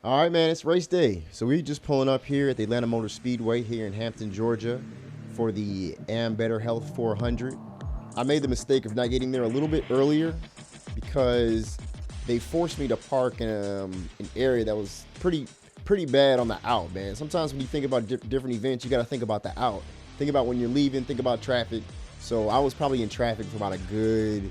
All right, man, it's race day. So we just pulling up here at the Atlanta Motor Speedway here in Hampton, Georgia for the AMBETTER Health 400. I made the mistake of not getting there a little bit earlier because they forced me to park in an area that was pretty bad on the out, man. Sometimes when you think about different events, you got to think about the out. Think about when you're leaving, think about traffic. So I was probably in traffic for about a good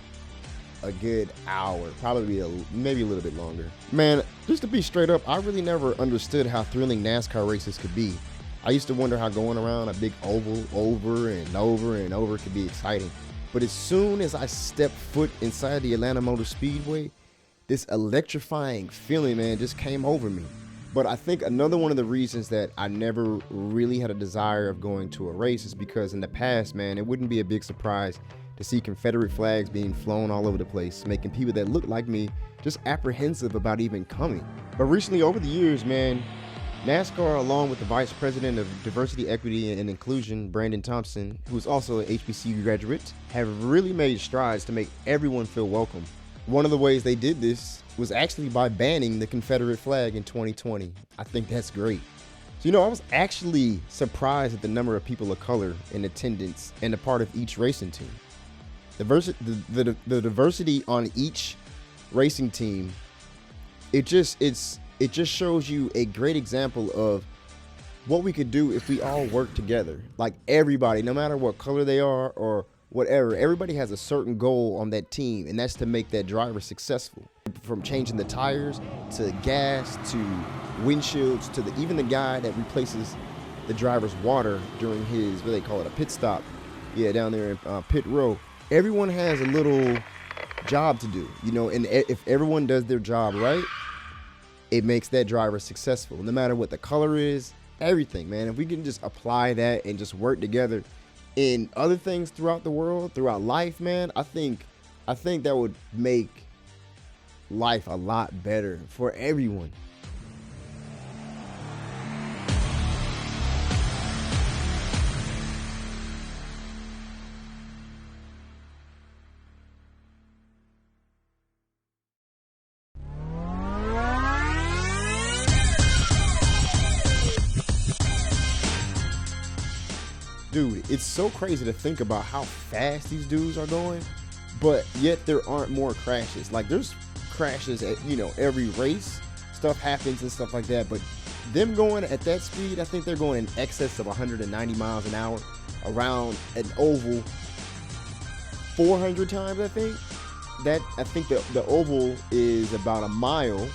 hour, probably maybe a little bit longer. Man, just to be straight up, I really never understood how thrilling NASCAR races could be. I used to wonder how going around a big oval over and over and over could be exciting. But as soon as I stepped foot inside the Atlanta Motor Speedway, this electrifying feeling, man, just came over me. But I think another one of the reasons that I never really had a desire of going to a race is because in the past, man, it wouldn't be a big surprise to see Confederate flags being flown all over the place, making people that look like me just apprehensive about even coming. But recently, over the years, man, NASCAR, along with the Vice President of Diversity, Equity, and Inclusion, Brandon Thompson, who's also an HBCU graduate, have really made strides to make everyone feel welcome. One of the ways they did this was actually by banning the Confederate flag in 2020. I think that's great. So, I was actually surprised at the number of people of color in attendance and a part of each racing team. The diversity on each racing team, it just shows you a great example of what we could do if we all work together. Like everybody, no matter what color they are or whatever, everybody has a certain goal on that team, and that's to make that driver successful. From changing the tires to gas to windshields to even the guy that replaces the driver's water during his, what they call it, a pit stop. Yeah, down there in pit row. Everyone has a little job to do, and if everyone does their job right, it makes that driver successful, no matter what the color is, everything, man. If we can just apply that and just work together in other things throughout the world, throughout life, man, I think that would make life a lot better for everyone. Dude, it's so crazy to think about how fast these dudes are going, but yet there aren't more crashes. Like, there's crashes at, every race. Stuff happens and stuff like that, but them going at that speed, I think they're going in excess of 190 miles an hour around an oval 400 times, I think. I think the oval is about a mile,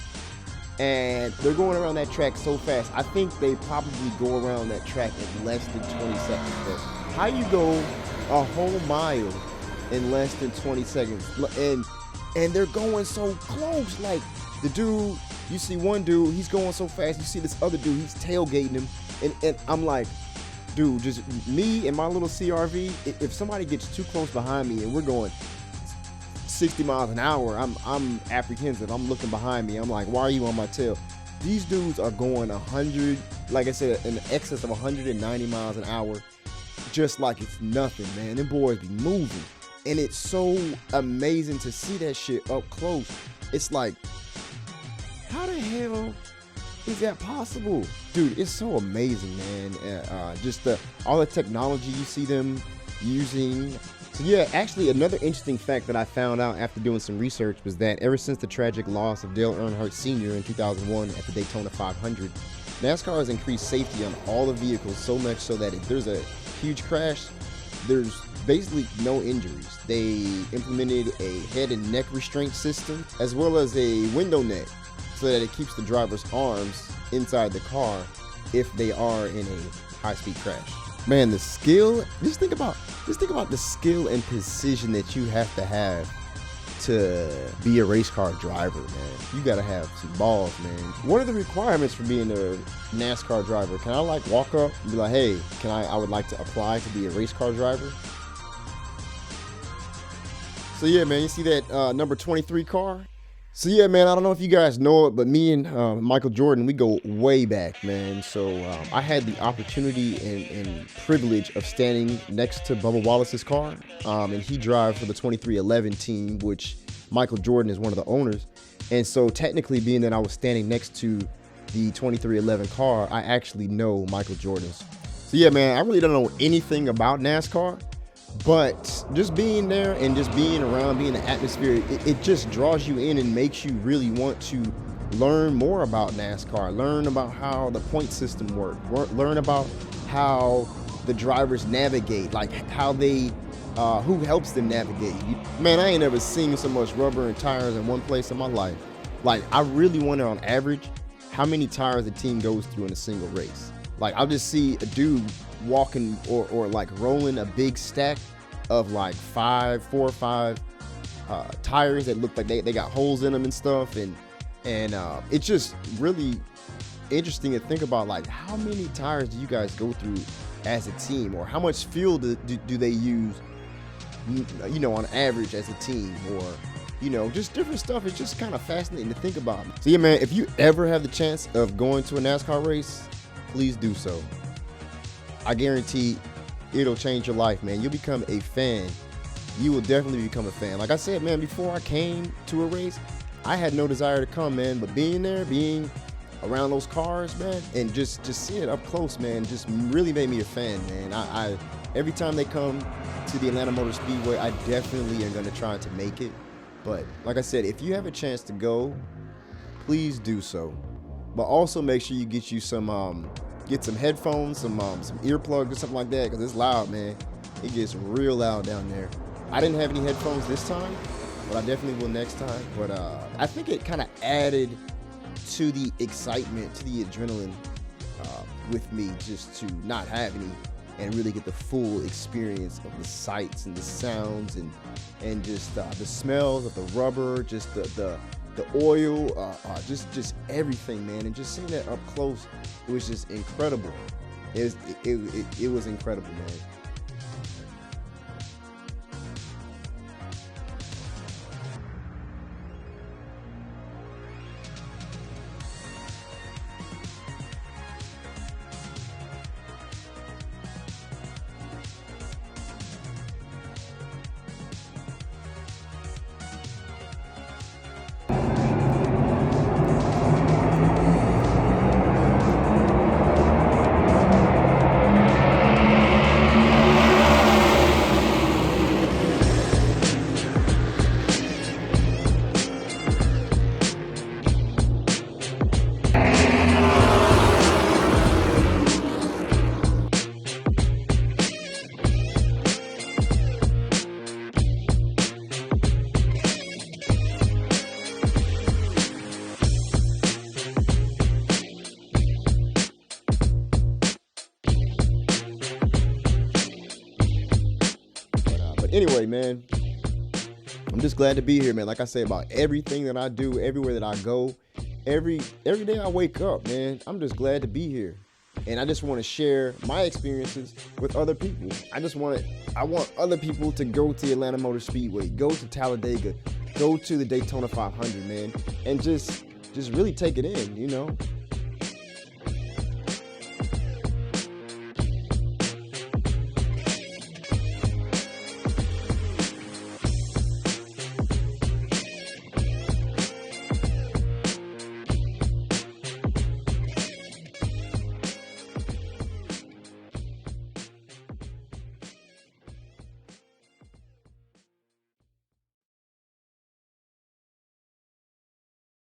and they're going around that track so fast. I think they probably go around that track in less than 20 seconds. But how you go a whole mile in less than 20 seconds? And they're going so close. Like, the dude, you see one dude, he's going so fast. You see this other dude, he's tailgating him. And I'm like, dude, just me and my little CRV, if somebody gets too close behind me and we're going 60 miles an hour, I'm apprehensive. I'm looking behind me. I'm like, why are you on my tail? These dudes are going 100, like I said, in excess of 190 miles an hour, just like it's nothing, man. Them boys be moving. And it's so amazing to see that shit up close. It's like, how the hell is that possible? Dude, it's so amazing, man. Just all the technology you see them using. So yeah, actually another interesting fact that I found out after doing some research was that ever since the tragic loss of Dale Earnhardt Sr. in 2001 at the Daytona 500, NASCAR has increased safety on all the vehicles so much so that if there's a huge crash, there's basically no injuries. They implemented a head and neck restraint system as well as a window net so that it keeps the driver's arms inside the car if they are in a high-speed crash. Man, the skill, just think about the skill and precision that you have to be a race car driver, man. You gotta have some balls, man. What are the requirements for being a NASCAR driver? Can I walk up and be like, hey, I would like to apply to be a race car driver? So yeah, man, you see that number 23 car? So yeah, man, I don't know if you guys know it, but me and Michael Jordan, we go way back, man. So I had the opportunity and privilege of standing next to Bubba Wallace's car, and he drives for the 2311 team, which Michael Jordan is one of the owners. And so technically, being that I was standing next to the 2311 car, I actually know Michael Jordan's. So yeah, man, I really don't know anything about NASCAR. But just being there and just being around, being in the atmosphere, it just draws you in and makes you really want to learn more about NASCAR, learn about how the point system works, learn about how the drivers navigate, like how they, who helps them navigate. Man, I ain't ever seen so much rubber and tires in one place in my life. Like, I really wonder on average how many tires a team goes through in a single race. Like, I'll just see a dude walking or like rolling a big stack of like 4 or 5 tires that look like they got holes in them and stuff, and it's just really interesting to think about, like, how many tires do you guys go through as a team, or how much fuel do they use, you know, on average as a team, or just different stuff. It's just kind of fascinating to think about. So yeah, man, if you ever have the chance of going to a NASCAR race, please do so. I guarantee it'll change your life, man. You'll become a fan. You will definitely become a fan. Like I said, man, before I came to a race, I had no desire to come, man. But being there, being around those cars, man, and just seeing it up close, man, just really made me a fan, man. I every time they come to the Atlanta Motor Speedway, I definitely am going to try to make it. But like I said, if you have a chance to go, please do so. But also make sure you get you some get some headphones, some earplugs or something like that, because it's loud, man. It gets real loud down there. I didn't have any headphones this time, but I definitely will next time. But I think it kind of added to the excitement, to the adrenaline with me, just to not have any and really get the full experience of the sights and the sounds and just the smells of the rubber, just the oil, just everything, man. And just seeing that up close, it was just incredible. It was incredible, man. Anyway, man, I'm just glad to be here, man. Like I say, about everything that I do, everywhere that I go, every day I wake up, man, I'm just glad to be here. And I just want to share my experiences with other people. I want other people to go to the Atlanta Motor Speedway, go to Talladega, go to the Daytona 500, man, and just really take it in,